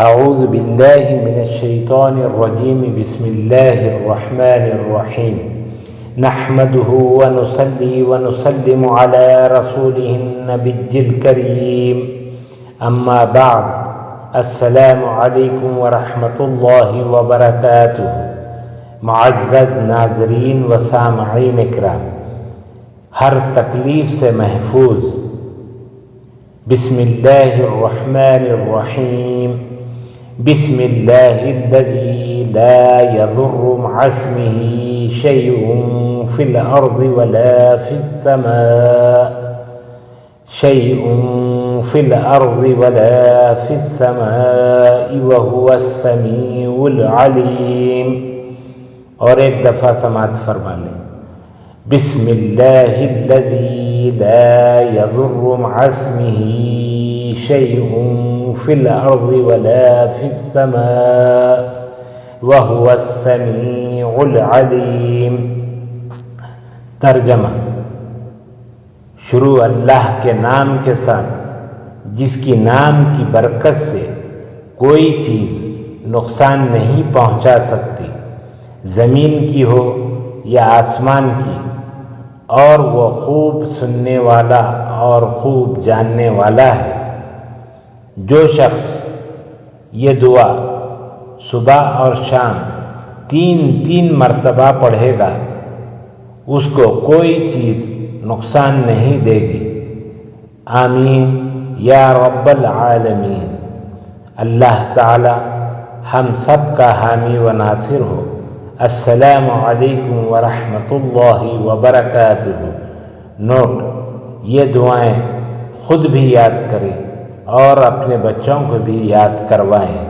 أعوذ بالله من الشيطان الرجيم بسم الله الرحمن الرحيم نحمده ونصلي ونسلم على رسوله النبي الكريم أما بعد السلام علیکم ورحمۃ اللہ وبرکاتہ۔ معزز ناظرین و سامعین اکرام، ہر تکلیف سے محفوظ، بسم اللہ الرحمن الرحیم، بسم اللہ الذی لا یضر مع اسمہ شیء فی الارض ولا فی السماء وهو السمیع العلیم۔ اور ایک دفعہ سماعت فرما لیں، بسم اللہ الذی لا یضر مع اسمہ شیء فی الارض ولا فی السماء وهو السمیع العلیم۔ ترجمہ: شروع اللہ کے نام کے ساتھ جس کی نام کی برکت سے کوئی چیز نقصان نہیں پہنچا سکتی، زمین کی ہو یا آسمان کی، اور وہ خوب سننے والا اور خوب جاننے والا ہے۔ جو شخص یہ دعا صبح اور شام تین مرتبہ پڑھے گا، اس کو کوئی چیز نقصان نہیں دے گی۔ آمین یا رب العالمین۔ اللہ تعالی ہم سب کا حامی و ناصر ہو۔ السلام علیکم ورحمۃ اللہ وبرکاتہ۔ نوٹ: یہ دعائیں خود بھی یاد کریں اور اپنے بچوں کو بھی یاد کروائیں۔